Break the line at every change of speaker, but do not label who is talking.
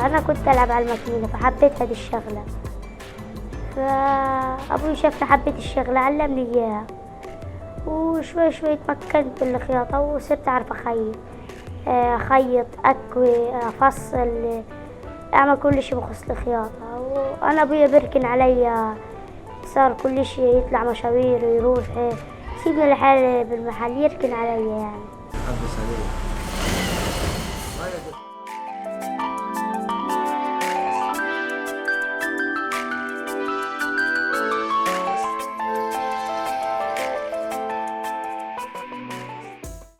أنا كنت ألعب على الماكينة فحبيت هذه الشغلة، فأبوي شافني حبيت الشغلة علمني إياها، وشوي شوي تمكنت بالخياطة وصرت أعرف أخيط، أكوي، أفصل، أعمل كل شي بخص الخياطة. وأنا أبويا بركن عليا، صار كل شي يطلع مشاوير ويروح، يسيبني لحالي بالمحل يركن عليا يعني.
حبس عليك.